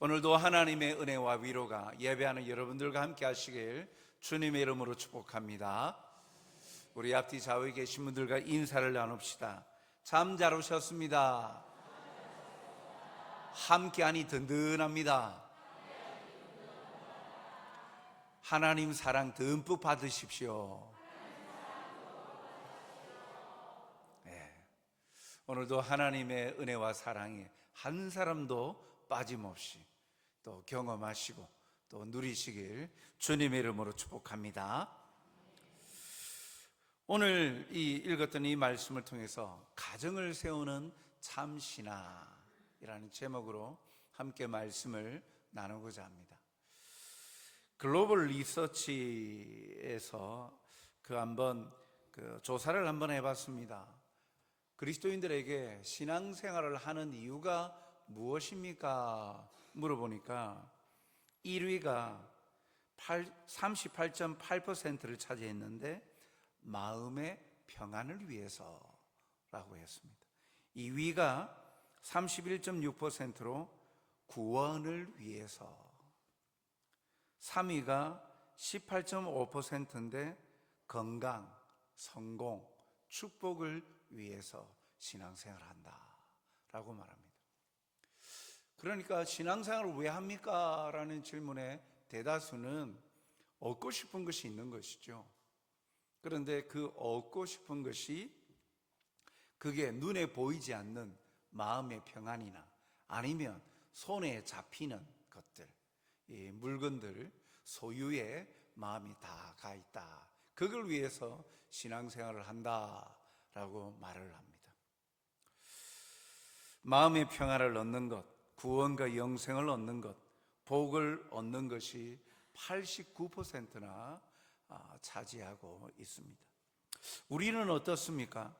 오늘도 하나님의 은혜와 위로가 예배하는 여러분들과 함께 하시길 주님의 이름으로 축복합니다. 우리 앞뒤 좌우에 계신 분들과 인사를 나눕시다. 참 잘 오셨습니다. 함께하니 든든합니다. 하나님 사랑 듬뿍 받으십시오. 오늘도 하나님의 은혜와 사랑에 한 사람도 빠짐없이 또 경험하시고 또 누리시길 주님의 이름으로 축복합니다. 오늘 읽었던 이 말씀을 통해서 가정을 세우는 참신앙이라는 제목으로 함께 말씀을 나누고자 합니다. 글로벌 리서치에서 조사를 한번 해봤습니다. 그리스도인들에게 신앙생활을 하는 이유가 무엇입니까? 물어보니까 1위가 38.8%를 차지했는데 마음의 평안을 위해서라고 했습니다. 2위가 31.6%로 구원을 위해서, 3위가 18.5%인데 건강, 성공, 축복을 위해서 신앙생활을 한다라고 말합니다. 그러니까 신앙생활을 왜 합니까? 라는 질문에 대다수는 얻고 싶은 것이 있는 것이죠. 그런데 그 얻고 싶은 것이 그게 눈에 보이지 않는 마음의 평안이나 아니면 손에 잡히는 것들, 이 물건들, 소유에 마음이 다 가 있다. 그걸 위해서 신앙생활을 한다라고 말을 합니다. 마음의 평안을 얻는 것, 구원과 영생을 얻는 것, 복을 얻는 것이 89%나 차지하고 있습니다. 우리는 어떻습니까?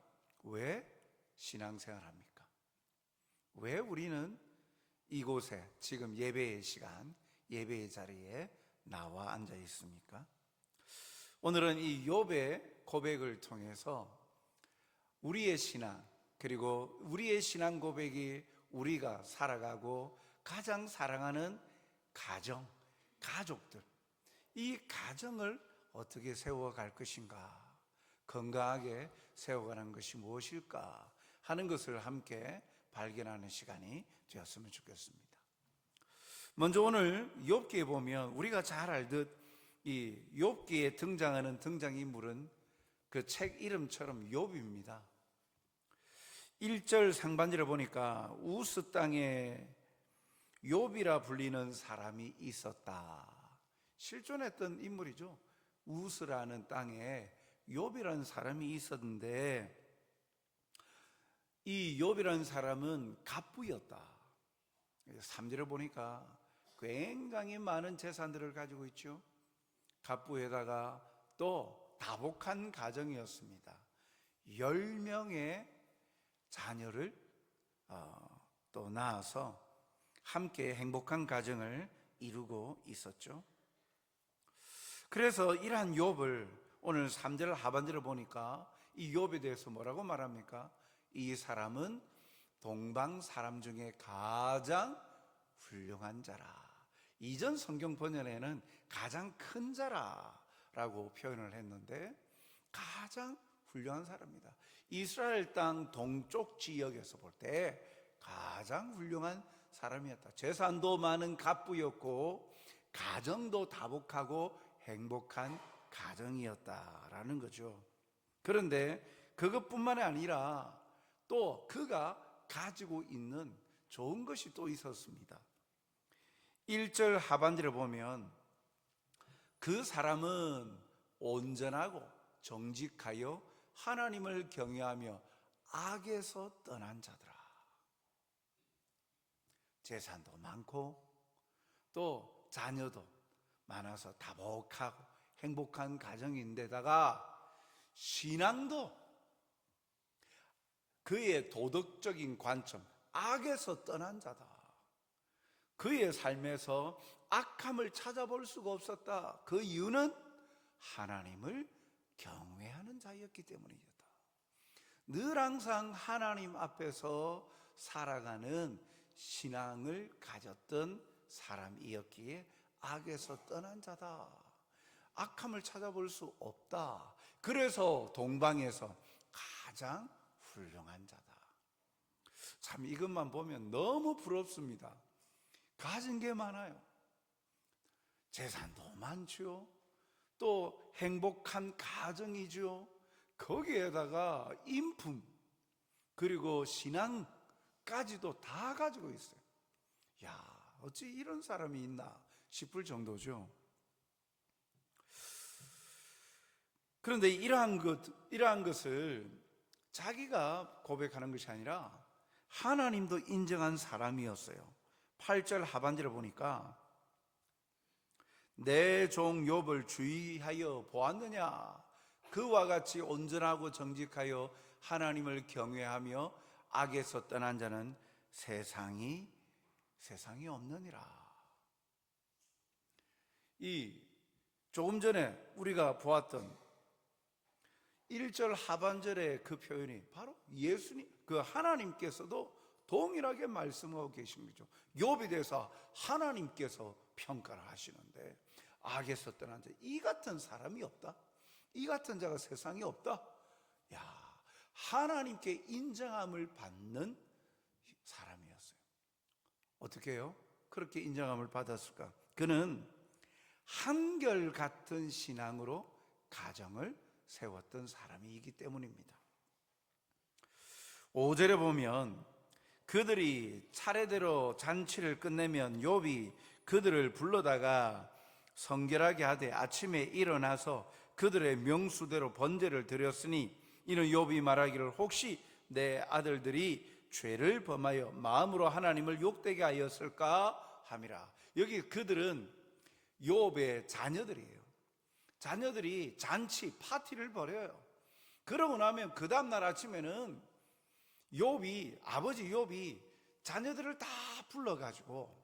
왜 신앙생활 합니까? 왜 우리는 이곳에 지금 예배의 시간, 예배의 자리에 나와 앉아 있습니까? 오늘은 이 욥의 고백을 통해서 우리의 신앙, 그리고 우리의 신앙 고백이 우리가 살아가고 가장 사랑하는 가정, 가족들, 이 가정을 어떻게 세워갈 것인가, 건강하게 세워가는 것이 무엇일까 하는 것을 함께 발견하는 시간이 되었으면 좋겠습니다. 먼저 오늘 욥기에 보면 우리가 잘 알듯 이 욥기에 등장하는 등장인물은 그 책 이름처럼 욥입니다. 1절 상반절에 보니까 우스 땅에 욥이라 불리는 사람이 있었다. 실존했던 인물이죠. 우스라는 땅에 욥이라는 사람이 있었는데 이 욥이라는 사람은 갑부였다. 3절에 보니까 굉장히 많은 재산들을 가지고 있죠. 갑부에다가 또 다복한 가정이었습니다. 10명의 자녀를 또 낳아서 함께 행복한 가정을 이루고 있었죠. 그래서 이러한 욥을 오늘 3절 하반절을 보니까 이 욥에 대해서 뭐라고 말합니까? 이 사람은 동방 사람 중에 가장 훌륭한 자라. 이전 성경 번역에는 가장 큰 자라라고 표현을 했는데 가장 훌륭한 사람이다. 이스라엘 땅 동쪽 지역에서 볼 때 가장 훌륭한 사람이었다. 재산도 많은 갑부였고 가정도 다복하고 행복한 가정이었다라는 거죠. 그런데 그것뿐만이 아니라 또 그가 가지고 있는 좋은 것이 또 있었습니다. 1절 하반절에 보면 그 사람은 온전하고 정직하여 하나님을 경외하며 악에서 떠난 자더라. 재산도 많고 또 자녀도 많아서 다복하고 행복한 가정인데다가 신앙도 그의 도덕적인 관점, 악에서 떠난 자다. 그의 삶에서 악함을 찾아볼 수가 없었다. 그 이유는 하나님을 경외하는 자였기 때문이었다. 늘 항상 하나님 앞에서 살아가는 신앙을 가졌던 사람이었기에 악에서 떠난 자다. 악함을 찾아볼 수 없다. 그래서 동방에서 가장 훌륭한 자다. 참 이것만 보면 너무 부럽습니다. 가진 게 많아요. 재산도 많죠. 또 행복한 가정이죠. 거기에다가 인품 그리고 신앙까지도 다 가지고 있어요. 야, 어찌 이런 사람이 있나 싶을 정도죠. 그런데 이러한 것을 자기가 고백하는 것이 아니라 하나님도 인정한 사람이었어요. 8절 하반절에 보니까 내 종 욥을 주의하여 보았느냐? 그와 같이 온전하고 정직하여 하나님을 경외하며 악에서 떠난 자는 세상이 없느니라. 이 조금 전에 우리가 보았던 1절 하반절의 그 표현이 바로 예수님, 그 하나님께서도 동일하게 말씀하고 계신 거죠. 욥에 대해서 하나님께서 평가를 하시는데 악에서 떠난 자, 이 같은 사람이 없다. 이 같은 자가 세상에 없다. 야, 하나님께 인정함을 받는 사람이었어요. 어떻게 해요? 그렇게 인정함을 받았을까? 그는 한결같은 신앙으로 가정을 세웠던 사람이기 때문입니다. 5절에 보면 그들이 차례대로 잔치를 끝내면 욥이 그들을 불러다가 성결하게 하되 아침에 일어나서 그들의 명수대로 번제를 드렸으니 이는 욥이 말하기를 혹시 내 아들들이 죄를 범하여 마음으로 하나님을 욕되게 하였을까 함이라. 여기 그들은 욥의 자녀들이에요. 자녀들이 잔치 파티를 벌여요. 그러고 나면 그 다음날 아침에는 아버지 욥이 자녀들을 다 불러가지고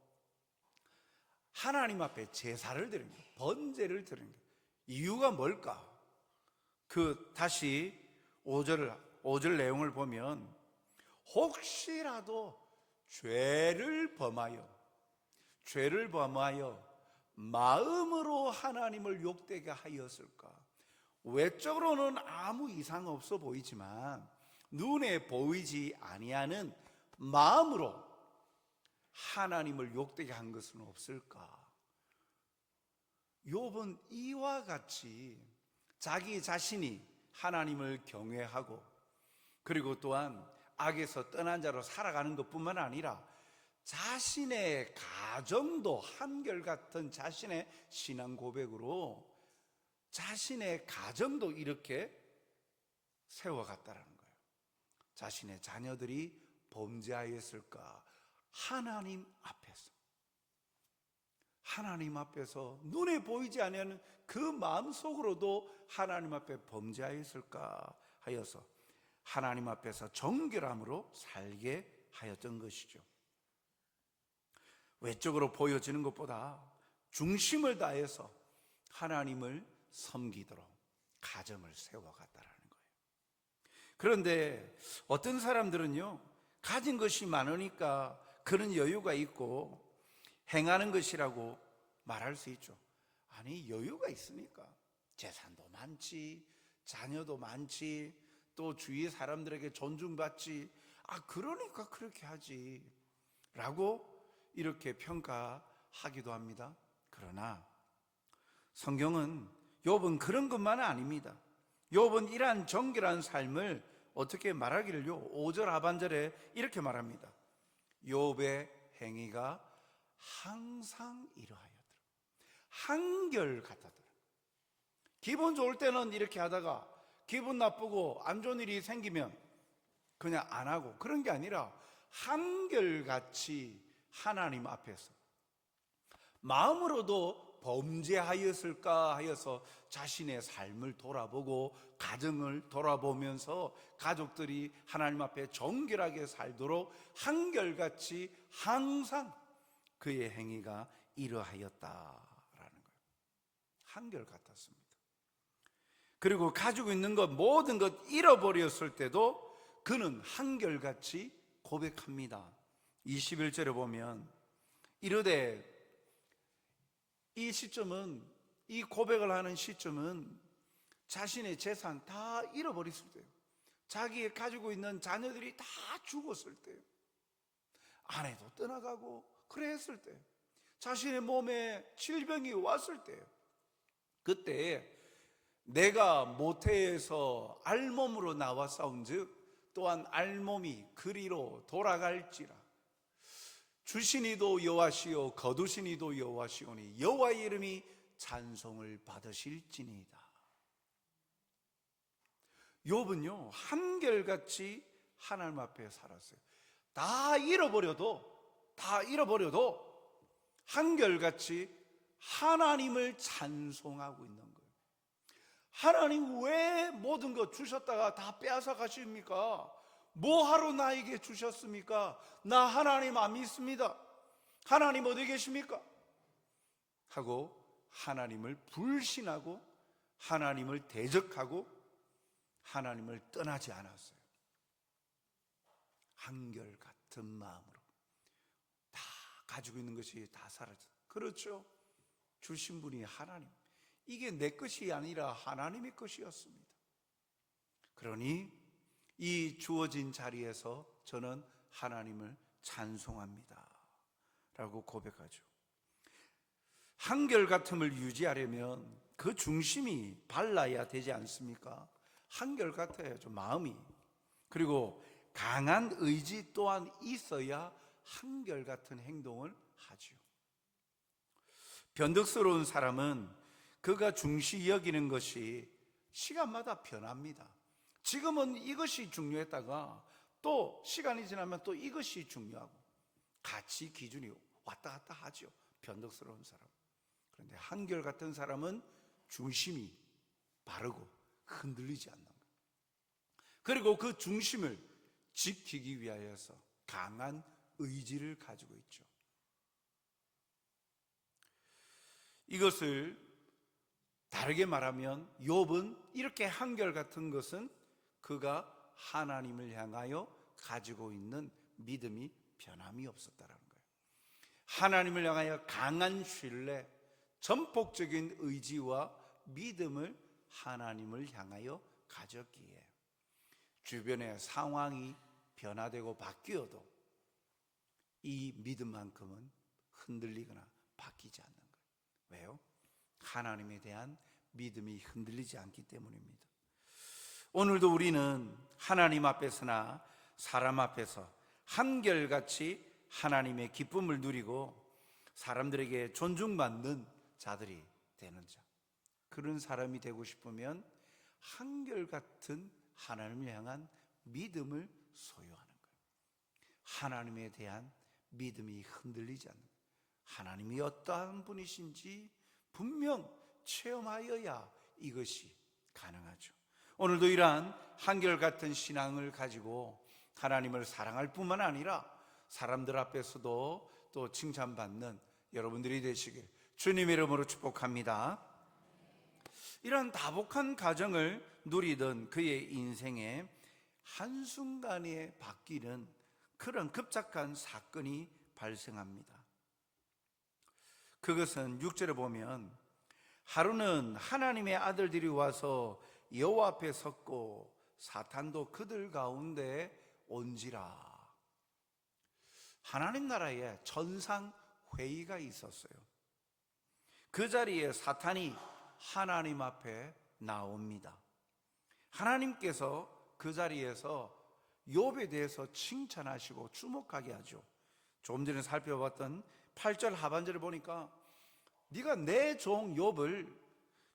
하나님 앞에 제사를 드린 거예요. 번제를 드린 거예요. 이유가 뭘까? 다시 5절 내용을 보면 혹시라도 죄를 범하여 마음으로 하나님을 욕되게 하였을까? 외적으로는 아무 이상 없어 보이지만 눈에 보이지 아니하는 마음으로 하나님을 욕되게 한 것은 없을까? 욥은 이와 같이 자기 자신이 하나님을 경외하고 그리고 또한 악에서 떠난 자로 살아가는 것뿐만 아니라 자신의 가정도 한결같은 자신의 신앙 고백으로 자신의 가정도 이렇게 세워갔다라는 거예요. 자신의 자녀들이 범죄하였을까? 하나님 앞에서 눈에 보이지 않는 그 마음속으로도 하나님 앞에 범죄하였을까 하여서 하나님 앞에서 정결함으로 살게 하였던 것이죠. 외적으로 보여지는 것보다 중심을 다해서 하나님을 섬기도록 가정을 세워갔다라는 거예요. 그런데 어떤 사람들은요, 가진 것이 많으니까 그런 여유가 있고 행하는 것이라고 말할 수 있죠. 아니, 여유가 있으니까 재산도 많지, 자녀도 많지, 또 주위 사람들에게 존중받지, 그러니까 그렇게 하지 라고 이렇게 평가하기도 합니다. 그러나 성경은 욥은 그런 것만은 아닙니다. 욥은 이러한 정결한 삶을 어떻게 말하기를요, 5절 하반절에 이렇게 말합니다. 욥의 행위가 항상 이러하였더라. 한결같았더라. 기분 좋을 때는 이렇게 하다가 기분 나쁘고 안 좋은 일이 생기면 그냥 안 하고 그런 게 아니라 한결같이 하나님 앞에서 마음으로도 범죄하였을까 하여서 자신의 삶을 돌아보고 가정을 돌아보면서 가족들이 하나님 앞에 정결하게 살도록 한결같이 항상 그의 행위가 이러하였다라는 거예요. 한결같았습니다. 그리고 가지고 있는 것 모든 것 잃어버렸을 때도 그는 한결같이 고백합니다. 21절에 보면 이르되 이 시점은, 이 고백을 하는 시점은 자신의 재산 다 잃어버렸을 때예요. 자기의 가지고 있는 자녀들이 다 죽었을 때예요. 아내도 떠나가고 그랬을 때, 자신의 몸에 질병이 왔을 때예요. 그때 내가 모태에서 알몸으로 나와 싸운즉 또한 알몸이 그리로 돌아갈지라. 주시니도 여호와시요 거두시니도 여호와시오니 여호와의 이름이 찬송을 받으실지니이다. 욥은요 한결같이 하나님 앞에 살았어요. 다 잃어버려도 한결같이 하나님을 찬송하고 있는 거예요. 하나님 왜 모든 것 주셨다가 다 빼앗아 가십니까? 뭐하러 나에게 주셨습니까? 나 하나님 안 믿습니다. 하나님 어디 계십니까? 하고 하나님을 불신하고 하나님을 대적하고 하나님을 떠나지 않았어요. 한결같은 마음으로 다 가지고 있는 것이 다 사라졌어요. 그렇죠, 주신 분이 하나님, 이게 내 것이 아니라 하나님의 것이었습니다. 그러니 이 주어진 자리에서 저는 하나님을 찬송합니다 라고 고백하죠. 한결같음을 유지하려면 그 중심이 발라야 되지 않습니까? 한결같아야죠, 마음이. 그리고 강한 의지 또한 있어야 한결같은 행동을 하죠. 변덕스러운 사람은 그가 중시 여기는 것이 시간마다 변합니다. 지금은 이것이 중요했다가 또 시간이 지나면 또 이것이 중요하고 가치 기준이 왔다 갔다 하죠, 변덕스러운 사람. 그런데 한결같은 사람은 중심이 바르고 흔들리지 않는 거예요. 그리고 그 중심을 지키기 위하여서 강한 의지를 가지고 있죠. 이것을 다르게 말하면 욥은 이렇게 한결같은 것은 그가 하나님을 향하여 가지고 있는 믿음이 변함이 없었다는 거예요. 하나님을 향하여 강한 신뢰, 전폭적인 의지와 믿음을 하나님을 향하여 가졌기에 주변의 상황이 변화되고 바뀌어도 이 믿음만큼은 흔들리거나 바뀌지 않는 거예요. 왜요? 하나님에 대한 믿음이 흔들리지 않기 때문입니다. 오늘도 우리는 하나님 앞에서나 사람 앞에서 한결같이 하나님의 기쁨을 누리고 사람들에게 존중받는 자들이 되는 자, 그런 사람이 되고 싶으면 한결같은 하나님을 향한 믿음을 소유하는 거예요. 하나님에 대한 믿음이 흔들리지 않는 거예요. 하나님이 어떠한 분이신지 분명 체험하여야 이것이 가능하죠. 오늘도 이러한 한결같은 신앙을 가지고 하나님을 사랑할 뿐만 아니라 사람들 앞에서도 또 칭찬받는 여러분들이 되시길 주님의 이름으로 축복합니다. 이런 다복한 가정을 누리던 그의 인생에 한순간에 바뀌는 그런 급작한 사건이 발생합니다. 그것은 6절에 보면 하루는 하나님의 아들들이 와서 여호와 앞에 섰고 사탄도 그들 가운데 온지라. 하나님 나라에 천상회의가 있었어요. 그 자리에 사탄이 하나님 앞에 나옵니다. 하나님께서 그 자리에서 욥에 대해서 칭찬하시고 주목하게 하죠. 조금 전에 살펴봤던 8절 하반절을 보니까 네가 내 종 욥을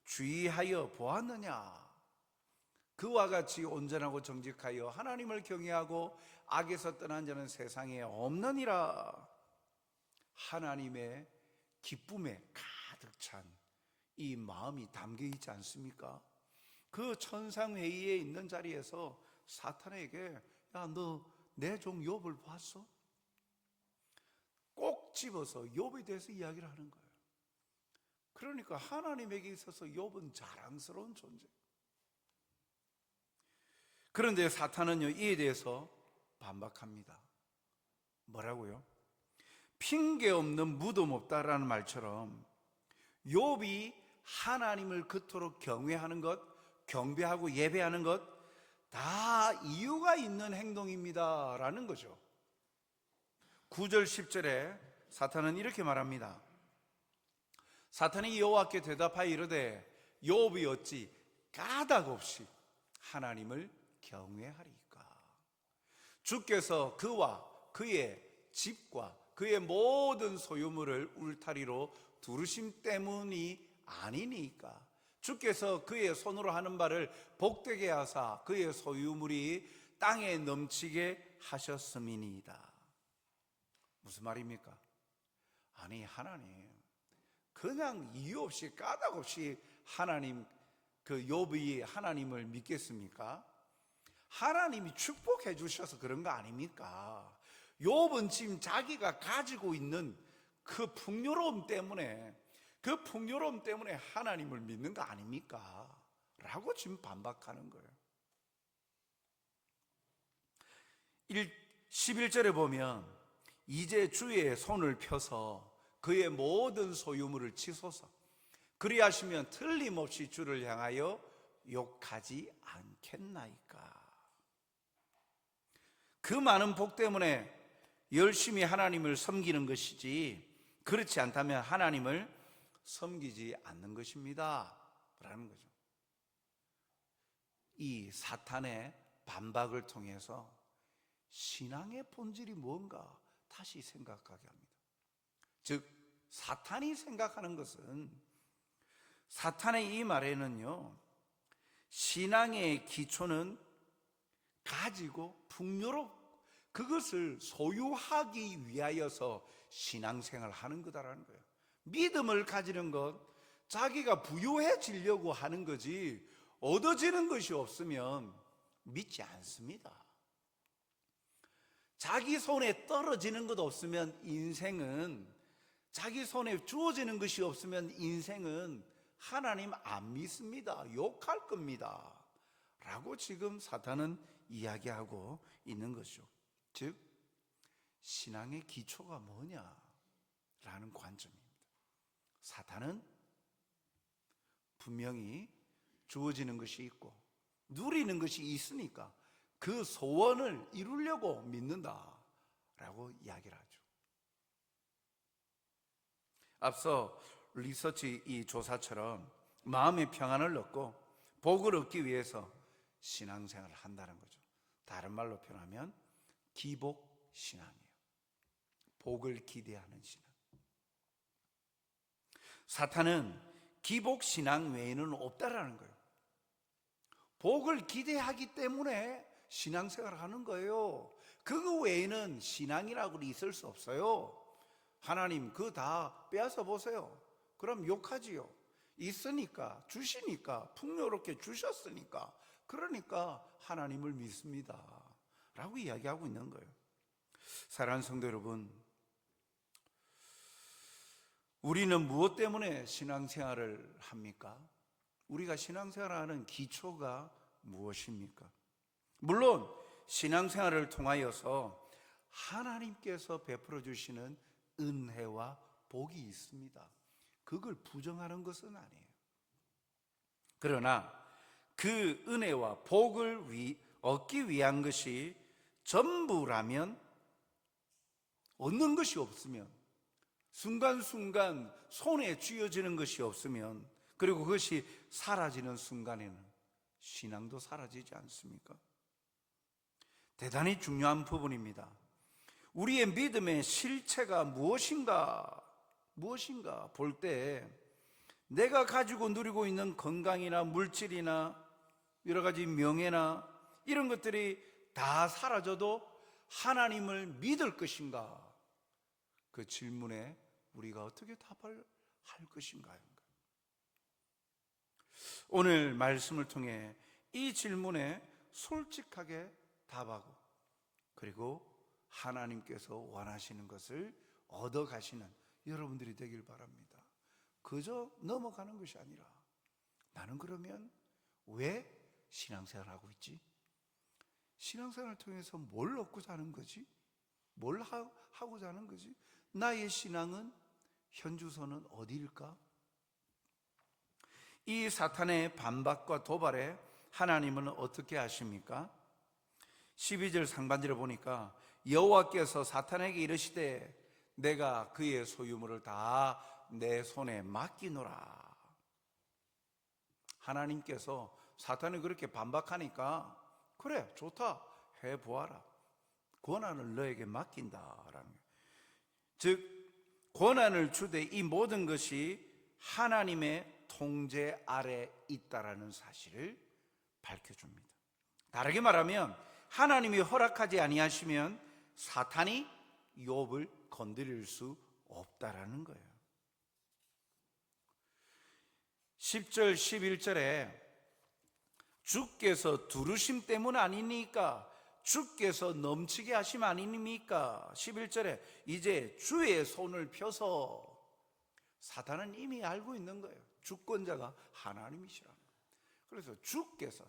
주의하여 보았느냐? 그와 같이 온전하고 정직하여 하나님을 경외하고 악에서 떠난 자는 세상에 없느니라. 하나님의 기쁨에 가득 찬 이 마음이 담겨 있지 않습니까? 그 천상회의에 있는 자리에서 사탄에게 야, 너 내 종 욥을 봤어? 꼭 집어서 욥에 대해서 이야기를 하는 거예요. 그러니까 하나님에게 있어서 욥은 자랑스러운 존재. 그런데 사탄은요, 이에 대해서 반박합니다. 뭐라고요? 핑계 없는 무덤 없다라는 말처럼 욥이 하나님을 그토록 경외하는 것, 경배하고 예배하는 것, 다 이유가 있는 행동입니다 라는 거죠. 9절 10절에 사탄은 이렇게 말합니다. 사탄이 여호와께 대답하여 이르되 욥이 어찌 까닭없이 하나님을 경외하리까? 주께서 그와 그의 집과 그의 모든 소유물을 울타리로 두르심 때문이 아니니까. 주께서 그의 손으로 하는 바를 복되게 하사 그의 소유물이 땅에 넘치게 하셨음이니이다. 무슨 말입니까? 아니, 하나님 그냥 이유 없이 까닭 없이 하나님, 그 욥이 하나님을 믿겠습니까? 하나님이 축복해 주셔서 그런 거 아닙니까? 욥은 지금 자기가 가지고 있는 그 풍요로움 때문에 하나님을 믿는 거 아닙니까? 라고 지금 반박하는 거예요. 11절에 보면 이제 주의 손을 펴서 그의 모든 소유물을 치소서. 그리하시면 틀림없이 주를 향하여 욕하지 않겠나이까? 그 많은 복 때문에 열심히 하나님을 섬기는 것이지, 그렇지 않다면 하나님을 섬기지 않는 것입니다 라는 거죠. 이 사탄의 반박을 통해서 신앙의 본질이 뭔가 다시 생각하게 합니다. 즉, 사탄이 생각하는 것은, 사탄의 이 말에는요, 신앙의 기초는 가지고 풍요롭고 그것을 소유하기 위하여서 신앙생활을 하는 거다라는 거예요. 믿음을 가지는 것, 자기가 부유해지려고 하는 거지 얻어지는 것이 없으면 믿지 않습니다. 자기 손에 떨어지는 것 없으면 인생은, 자기 손에 주어지는 것이 없으면 인생은 하나님 안 믿습니다. 욕할 겁니다 라고 지금 사탄은 이야기하고 있는 것이죠. 즉, 신앙의 기초가 뭐냐라는 관점입니다. 사탄은 분명히 주어지는 것이 있고 누리는 것이 있으니까 그 소원을 이루려고 믿는다라고 이야기를 하죠. 앞서 리서치 이 조사처럼 마음의 평안을 얻고 복을 얻기 위해서 신앙생활을 한다는 거죠. 다른 말로 표현하면 기복신앙이에요. 복을 기대하는 신앙. 사탄은 기복신앙 외에는 없다라는 거예요. 복을 기대하기 때문에 신앙생활을 하는 거예요. 그거 외에는 신앙이라고 있을 수 없어요. 하나님 그거 다 빼앗아 보세요. 그럼 욕하지요. 있으니까, 주시니까, 풍요롭게 주셨으니까, 그러니까 하나님을 믿습니다 라고 이야기하고 있는 거예요. 사랑하는 성도 여러분, 우리는 무엇 때문에 신앙생활을 합니까? 우리가 신앙생활하는 기초가 무엇입니까? 물론 신앙생활을 통하여서 하나님께서 베풀어 주시는 은혜와 복이 있습니다. 그걸 부정하는 것은 아니에요. 그러나 그 은혜와 복을 얻기 위한 것이 전부라면, 얻는 것이 없으면, 순간순간 손에 쥐어지는 것이 없으면, 그리고 그것이 사라지는 순간에는 신앙도 사라지지 않습니까? 대단히 중요한 부분입니다. 우리의 믿음의 실체가 무엇인가 볼 때 내가 가지고 누리고 있는 건강이나 물질이나 여러 가지 명예나 이런 것들이 다 사라져도 하나님을 믿을 것인가? 그 질문에 우리가 어떻게 답을 할 것인가요? 오늘 말씀을 통해 이 질문에 솔직하게 답하고, 그리고 하나님께서 원하시는 것을 얻어가시는 여러분들이 되길 바랍니다. 그저 넘어가는 것이 아니라, 나는 그러면 왜 신앙생활을 하고 있지? 신앙생활을 통해서 뭘 얻고자 하는 거지? 뭘 하고자 하는 거지? 나의 신앙은, 현주소는 어디일까? 이 사탄의 반박과 도발에 하나님은 어떻게 하십니까? 12절 상반절에 보니까 여호와께서 사탄에게 이르시되 내가 그의 소유물을 다 내 손에 맡기노라. 하나님께서 사탄이 그렇게 반박하니까 그래 좋다 해보아라, 권한을 너에게 맡긴다라는 거예요. 즉 권한을 주되 이 모든 것이 하나님의 통제 아래 있다라는 사실을 밝혀줍니다. 다르게 말하면 하나님이 허락하지 아니하시면 사탄이 욥을 건드릴 수 없다라는 거예요. 10절 11절에 주께서 두르심 때문 아니니까, 주께서 넘치게 하심 아니니까. 11절에 이제 주의 손을 펴서, 사탄은 이미 알고 있는 거예요. 주권자가 하나님이시라는 거예요. 그래서 주께서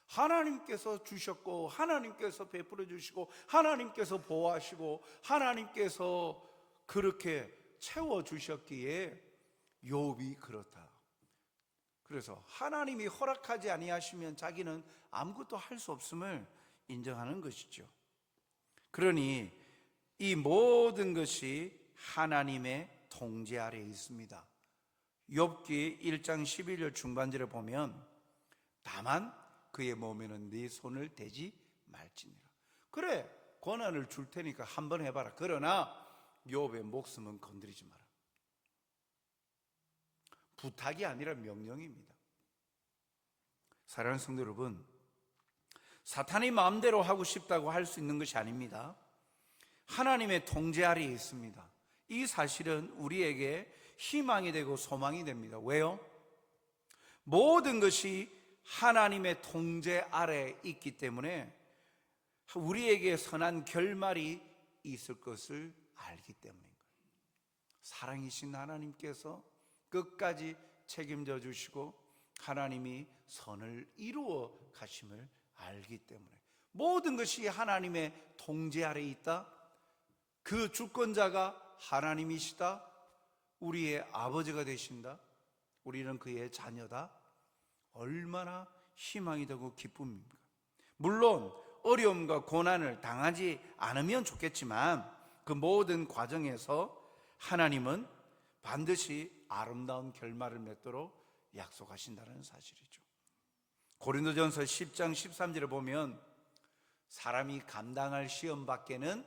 하나님께서 주셨고, 하나님께서 베풀어 주시고, 하나님께서 보호하시고, 하나님께서 그렇게 채워 주셨기에 욥이 그렇다. 그래서 하나님이 허락하지 아니하시면 자기는 아무것도 할 수 없음을 인정하는 것이죠. 그러니 이 모든 것이 하나님의 통제 아래에 있습니다. 욥기 1장 11절 중반절에 보면 다만 그의 몸에는 네 손을 대지 말지니라. 그래 권한을 줄 테니까 한번 해봐라. 그러나 욥의 목숨은 건드리지 마라. 부탁이 아니라 명령입니다. 사랑하는 성도 여러분, 사탄이 마음대로 하고 싶다고 할 수 있는 것이 아닙니다. 하나님의 통제 아래에 있습니다. 이 사실은 우리에게 희망이 되고 소망이 됩니다. 왜요? 모든 것이 하나님의 통제 아래에 있기 때문에 우리에게 선한 결말이 있을 것을 알기 때문인 거예요. 사랑이신 하나님께서 끝까지 책임져 주시고 하나님이 선을 이루어 가심을 알기 때문에 모든 것이 하나님의 통제 아래에 있다. 그 주권자가 하나님이시다. 우리의 아버지가 되신다. 우리는 그의 자녀다. 얼마나 희망이 되고 기쁨입니까? 물론 어려움과 고난을 당하지 않으면 좋겠지만 그 모든 과정에서 하나님은 반드시 아름다운 결말을 맺도록 약속하신다는 사실이죠. 고린도전서 10장 13절에 보면 사람이 감당할 시험 밖에는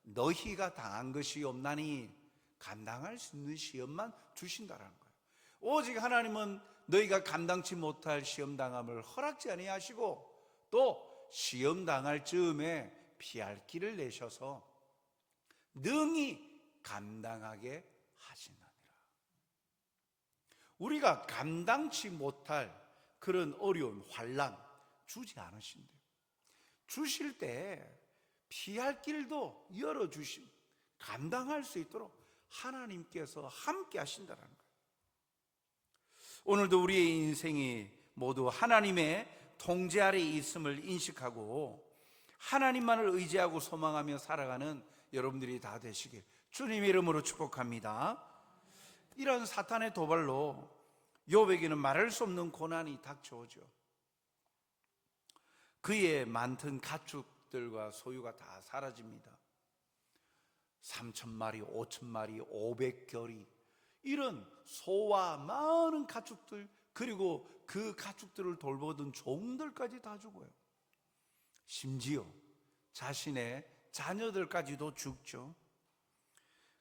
너희가 당한 것이 없나니 감당할 수 있는 시험만 주신다는 거예요. 오직 하나님은 너희가 감당치 못할 시험당함을 허락지 아니하시고 또 시험당할 즈음에 피할 길을 내셔서 능히 감당하게 하신다니라. 우리가 감당치 못할 그런 어려운 환난 주지 않으신대요. 주실 때 피할 길도 열어주심, 감당할 수 있도록 하나님께서 함께 하신다는 거예요. 오늘도 우리의 인생이 모두 하나님의 통제 아래에 있음을 인식하고 하나님만을 의지하고 소망하며 살아가는 여러분들이 다 되시길 주님의 이름으로 축복합니다. 이런 사탄의 도발로 욥에게는 말할 수 없는 고난이 닥쳐오죠. 그의 많던 가축들과 소유가 다 사라집니다. 3,000마리, 5,000마리, 500결이 이런 소와 많은 가축들, 그리고 그 가축들을 돌보던 종들까지 다 죽어요. 심지어 자신의 자녀들까지도 죽죠.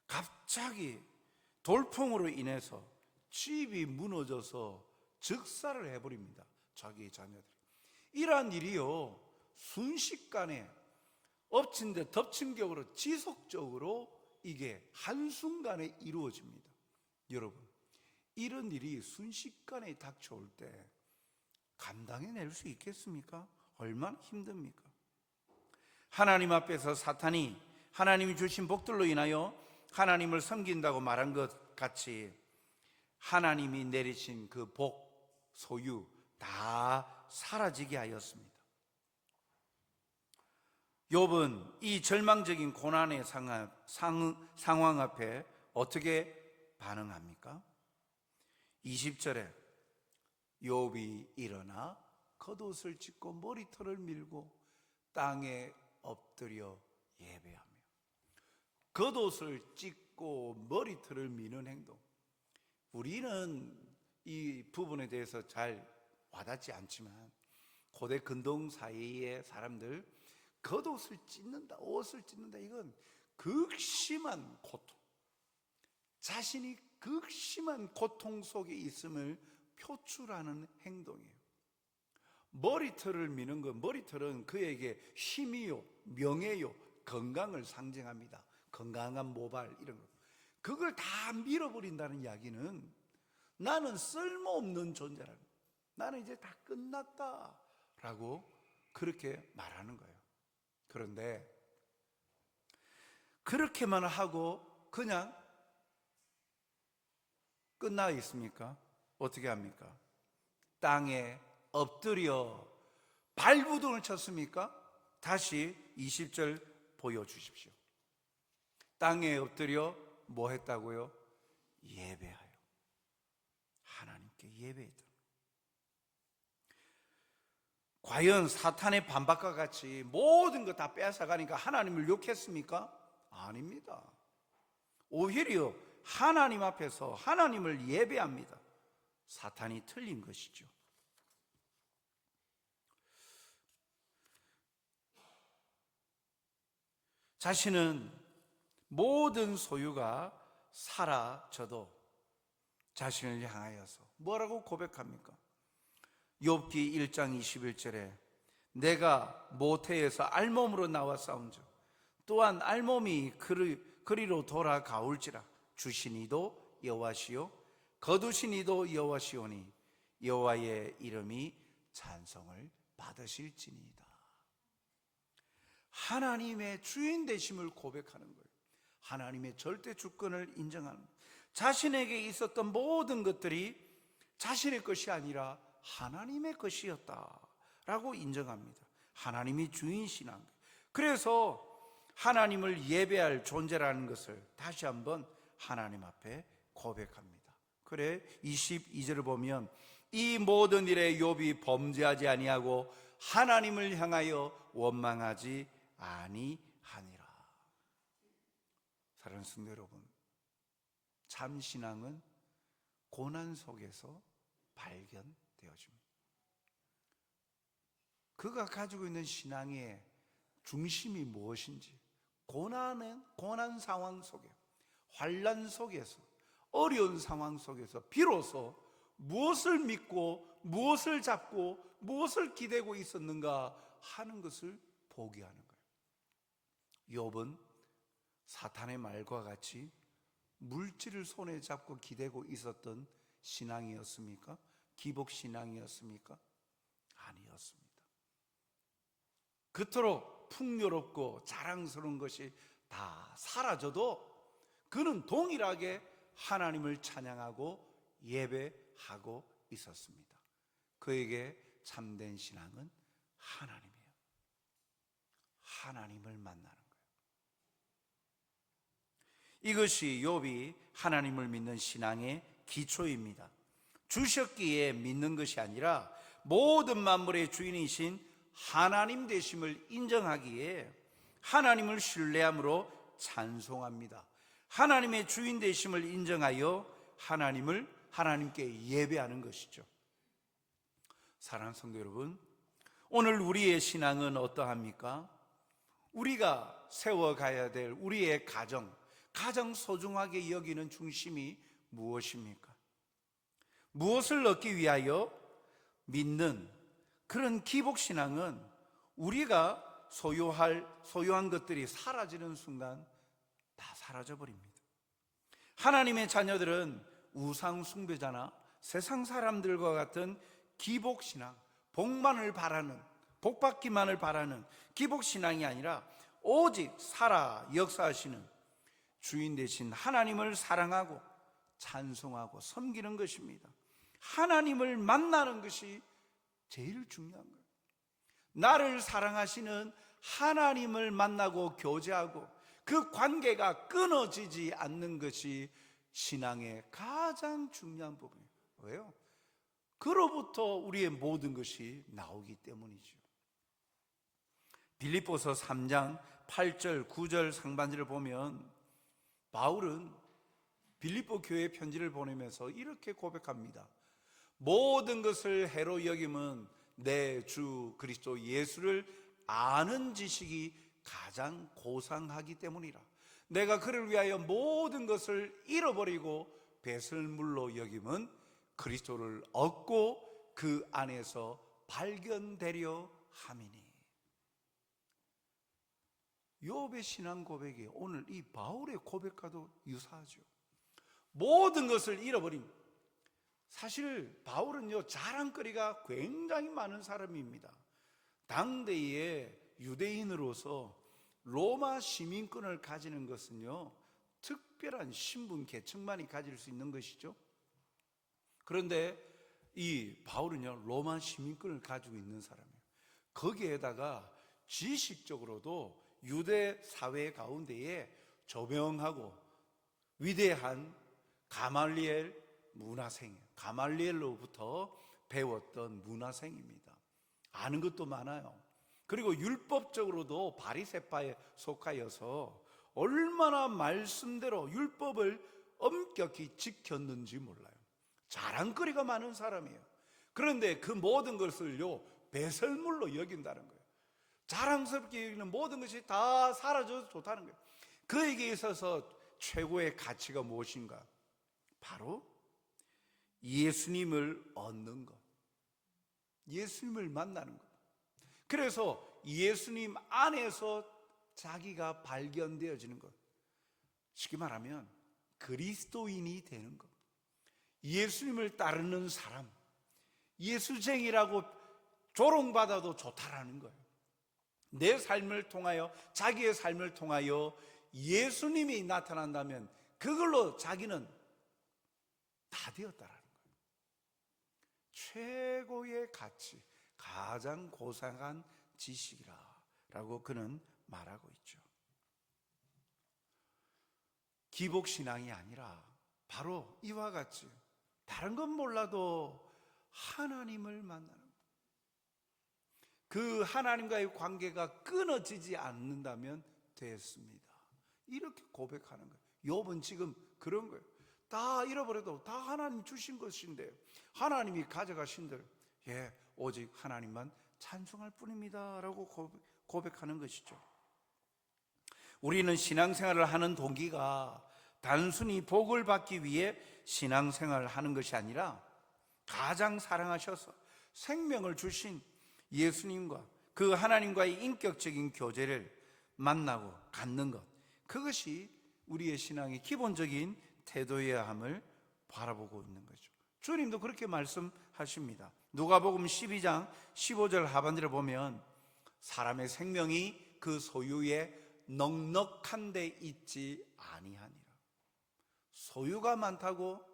갑자기 돌풍으로 인해서 집이 무너져서 즉사를 해버립니다. 자기의 자녀들이. 이러한 일이요 순식간에 엎친 데 덮친 격으로 지속적으로 이게 한순간에 이루어집니다. 여러분, 이런 일이 순식간에 닥쳐올 때 감당해낼 수 있겠습니까? 얼마나 힘듭니까? 하나님 앞에서 사탄이 하나님이 주신 복들로 인하여 하나님을 섬긴다고 말한 것 같이 하나님이 내리신 그 복, 소유 다 사라지게 하였습니다. 욥은 이 절망적인 고난의 상황 앞에 어떻게 반응합니까? 20절에 욥이 일어나 겉옷을 찢고 머리털을 밀고 땅에 엎드려 예배하며. 겉옷을 찢고 머리털을 미는 행동, 우리는 이 부분에 대해서 잘 와닿지 않지만 고대 근동 사이의 사람들 겉옷을 찢는다, 옷을 찢는다, 이건 극심한 고통, 자신이 극심한 고통 속에 있음을 표출하는 행동이에요. 머리털을 미는 것, 머리털은 그에게 힘이요, 명예요, 건강을 상징합니다. 건강한 모발, 이런 거. 그걸 다 밀어버린다는 이야기는 나는 쓸모없는 존재라는, 나는 이제 다 끝났다 라고 그렇게 말하는 거예요. 그런데 그렇게만 하고 그냥 끝나 있습니까? 어떻게 합니까? 땅에 엎드려 발부둥을 쳤습니까? 다시 20절 보여주십시오. 땅에 엎드려 뭐 했다고요? 예배하여. 하나님께 예배했다. 과연 사탄의 반박과 같이 모든 거 다 빼앗아가니까 하나님을 욕했습니까? 아닙니다. 오히려 하나님 앞에서 하나님을 예배합니다. 사탄이 틀린 것이죠. 자신은 모든 소유가 사라져도 자신을 향하여서 뭐라고 고백합니까? 욥기 1장 21절에 내가 모태에서 알몸으로 나와 싸운즉 또한 알몸이 그리로 돌아가올지라 주신 이도 여호와시요 거두신 이도 여호와시오니 여호와의 이름이 찬송을 받으실지니이다. 하나님의 주인 되심을 고백하는 거예요. 하나님의 절대 주권을 인정하는 거예요. 자신에게 있었던 모든 것들이 자신의 것이 아니라 하나님의 것이었다라고 인정합니다. 하나님이 주인이시는 거예요. 그래서 하나님을 예배할 존재라는 것을 다시 한번 하나님 앞에 고백합니다. 그래 22절을 보면 이 모든 일에 욥이 범죄하지 아니하고 하나님을 향하여 원망하지 아니하니라. 사랑하는 성도 여러분, 참 신앙은 고난 속에서 발견되어집니다. 그가 가지고 있는 신앙의 중심이 무엇인지, 고난 상황 속에, 환난 속에서, 어려운 상황 속에서 비로소 무엇을 믿고 무엇을 잡고 무엇을 기대고 있었는가 하는 것을 보게 하는 거예요. 욥은 사탄의 말과 같이 물질을 손에 잡고 기대고 있었던 신앙이었습니까? 기복신앙이었습니까? 아니었습니다. 그토록 풍요롭고 자랑스러운 것이 다 사라져도 그는 동일하게 하나님을 찬양하고 예배하고 있었습니다. 그에게 참된 신앙은 하나님이에요. 하나님을 만나는 거예요. 이것이 욥이 하나님을 믿는 신앙의 기초입니다. 주셨기에 믿는 것이 아니라 모든 만물의 주인이신 하나님 되심을 인정하기에 하나님을 신뢰함으로 찬송합니다. 하나님의 주인 되심을 인정하여 하나님께 예배하는 것이죠. 사랑하는 성도 여러분, 오늘 우리의 신앙은 어떠합니까? 우리가 세워가야 될 우리의 가정 소중하게 여기는 중심이 무엇입니까? 무엇을 얻기 위하여 믿는 그런 기복신앙은 우리가 소유한 것들이 사라지는 순간 다 사라져버립니다. 하나님의 자녀들은 우상 숭배자나 세상 사람들과 같은 기복신앙, 복만을 바라는, 복받기만을 바라는 기복신앙이 아니라 오직 살아 역사하시는 주인 되신 하나님을 사랑하고 찬송하고 섬기는 것입니다. 하나님을 만나는 것이 제일 중요한 거예요. 나를 사랑하시는 하나님을 만나고 교제하고 그 관계가 끊어지지 않는 것이 신앙의 가장 중요한 부분이에요. 왜요? 그로부터 우리의 모든 것이 나오기 때문이죠. 빌립보서 3장 8절 9절 상반절을 보면 바울은 빌립보 교회에 편지를 보내면서 이렇게 고백합니다. 모든 것을 해로 여김은 내 주 그리스도 예수를 아는 지식이 가장 고상하기 때문이라. 내가 그를 위하여 모든 것을 잃어버리고 배설물로 여김은 그리스도를 얻고 그 안에서 발견되려 함이니. 욥의 신앙 고백이 오늘 이 바울의 고백과도 유사하죠. 모든 것을 잃어버림. 사실 바울은요, 자랑거리가 굉장히 많은 사람입니다. 당대의 유대인으로서 로마 시민권을 가지는 것은요, 특별한 신분 계층만이 가질 수 있는 것이죠. 그런데 이 바울은요, 로마 시민권을 가지고 있는 사람이에요. 거기에다가 지식적으로도 유대 사회 가운데에 조명하고 위대한 가말리엘 문화생이에요. 가말리엘로부터 배웠던 문화생입니다. 아는 것도 많아요. 그리고 율법적으로도 바리새파에 속하여서 얼마나 말씀대로 율법을 엄격히 지켰는지 몰라요. 자랑거리가 많은 사람이에요. 그런데 그 모든 것을요, 배설물로 여긴다는 거예요. 자랑스럽게 여기는 모든 것이 다 사라져도 좋다는 거예요. 그에게 있어서 최고의 가치가 무엇인가? 바로 예수님을 얻는 것, 예수님을 만나는 것. 그래서 예수님 안에서 자기가 발견되어지는 것, 쉽게 말하면 그리스도인이 되는 것, 예수님을 따르는 사람, 예수쟁이라고 조롱받아도 좋다라는 거예요. 내 삶을 통하여, 자기의 삶을 통하여 예수님이 나타난다면 그걸로 자기는 다 되었다라는 거예요. 최고의 가치, 가장 고상한 지식이라고 그는 말하고 있죠. 기복신앙이 아니라 바로 이와 같이 다른 건 몰라도 하나님을 만나는 것, 그 하나님과의 관계가 끊어지지 않는다면 됐습니다. 이렇게 고백하는 거예요. 욥은 지금 그런 거예요. 다 잃어버려도 다 하나님 주신 것인데, 하나님이 가져가신 대로 오직 하나님만 찬송할 뿐입니다 라고 고백하는 것이죠. 우리는 신앙생활을 하는 동기가 단순히 복을 받기 위해 신앙생활을 하는 것이 아니라 가장 사랑하셔서 생명을 주신 예수님과 그 하나님과의 인격적인 교제를 만나고 갖는 것, 그것이 우리의 신앙의 기본적인 태도여야 함을 바라보고 있는 거죠. 주님도 그렇게 말씀하십니다. 누가복음 12장 15절 하반절에 보면 사람의 생명이 그 소유에 넉넉한 데 있지 아니하니라. 소유가 많다고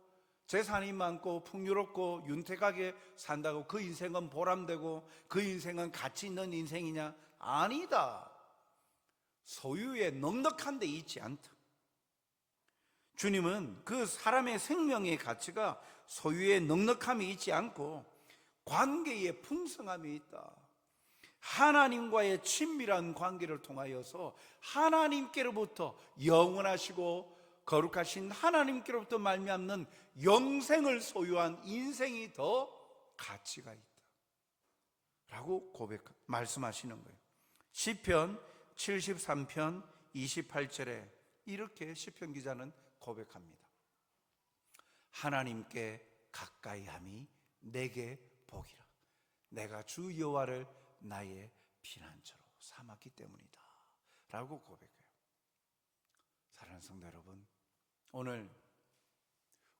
재산이 많고 풍요롭고 윤택하게 산다고 그 인생은 보람되고 그 인생은 가치 있는 인생이냐? 아니다. 소유에 넉넉한 데 있지 않다. 주님은 그 사람의 생명의 가치가 소유에 넉넉함이 있지 않고 관계에 풍성함이 있다. 하나님과의 친밀한 관계를 통하여서 하나님께로부터 영원하시고 거룩하신 하나님께로부터 말미암는 영생을 소유한 인생이 더 가치가 있다 라고 말씀하시는 거예요. 시편 73편 28절에 이렇게 시편 기자는 고백합니다. 하나님께 가까이함이 내게 복이라. 내가 주 여호와를 나의 피난처로 삼았기 때문이다 라고 고백해요. 사랑하는 성도 여러분, 오늘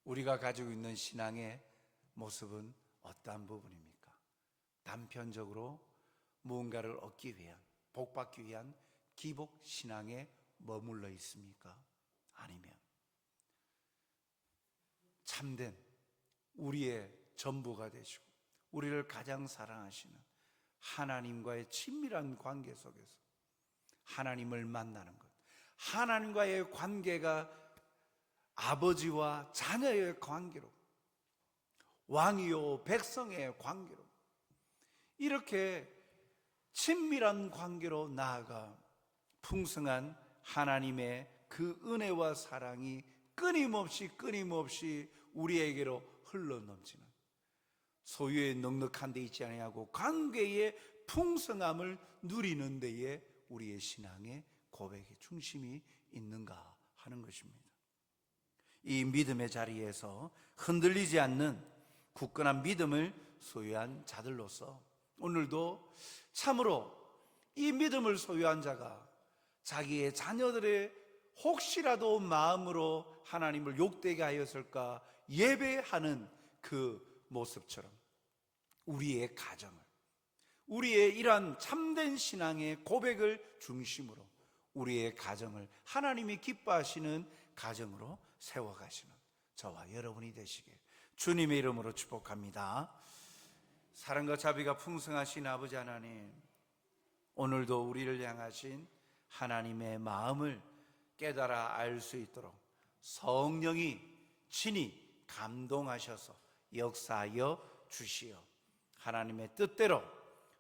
우리가 가지고 있는 신앙의 모습은 어떠한 부분입니까? 단편적으로 무언가를 얻기 위한, 복받기 위한 기복 신앙에 머물러 있습니까? 아니면 참된 우리의 전부가 되시고 우리를 가장 사랑하시는 하나님과의 친밀한 관계 속에서 하나님을 만나는 것, 하나님과의 관계가 아버지와 자녀의 관계로 왕이요 백성의 관계로 이렇게 친밀한 관계로 나아가 풍성한 하나님의 그 은혜와 사랑이 끊임없이 우리에게로 흘러넘치는 소유의 넉넉한 데 있지 아니하고 관계의 풍성함을 누리는 데에 우리의 신앙의 고백의 중심이 있는가 하는 것입니다. 이 믿음의 자리에서 흔들리지 않는 굳건한 믿음을 소유한 자들로서 오늘도 참으로 이 믿음을 소유한 자가 자기의 자녀들의 혹시라도 마음으로 하나님을 욕되게 하였을까 예배하는 그 모습처럼 우리의 가정을, 우리의 이러한 참된 신앙의 고백을 중심으로 우리의 가정을 하나님이 기뻐하시는 가정으로 세워가시는 저와 여러분이 되시길 주님의 이름으로 축복합니다. 사랑과 자비가 풍성하신 아버지 하나님, 오늘도 우리를 향하신 하나님의 마음을 깨달아 알 수 있도록 성령이 친히 감동하셔서 역사하여 주시어 하나님의 뜻대로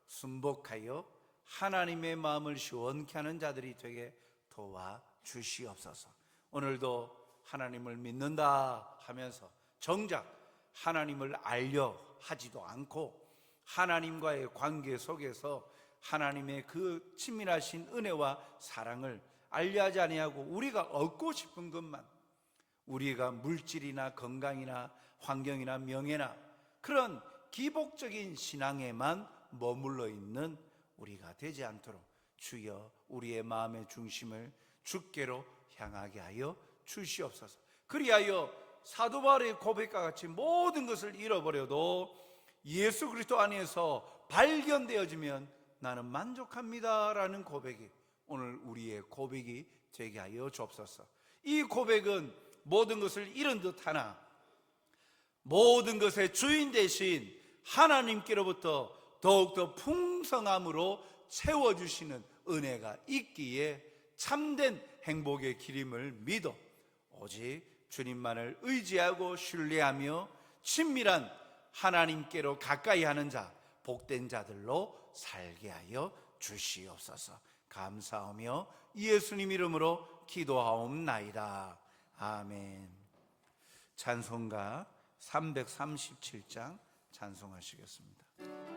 순복하여 하나님의 마음을 시원케 하는 자들이 되게 도와주시옵소서. 오늘도 하나님을 믿는다 하면서 정작 하나님을 알려 하지도 않고 하나님과의 관계 속에서 하나님의 그 친밀하신 은혜와 사랑을 알려하지 아니하고 우리가 얻고 싶은 것만, 우리가 물질이나 건강이나 환경이나 명예나 그런 기복적인 신앙에만 머물러 있는 우리가 되지 않도록 주여 우리의 마음의 중심을 주께로 향하게 하여 주시옵소서. 그리하여 사도 바울의 고백과 같이 모든 것을 잃어버려도 예수 그리스도 안에서 발견되어지면 나는 만족합니다라는 고백이 오늘 우리의 고백이 되게 하여 주옵소서. 이 고백은 모든 것을 잃은 듯하나 모든 것의 주인 되신 하나님께로부터 더욱더 풍성함으로 채워주시는 은혜가 있기에 참된 행복의 길임을 믿어 오직 주님만을 의지하고 신뢰하며 친밀한 하나님께로 가까이 하는 자, 복된 자들로 살게 하여 주시옵소서. 감사하며 예수님 이름으로 기도하옵나이다. 아멘. 찬송가 337장 찬송하시겠습니다.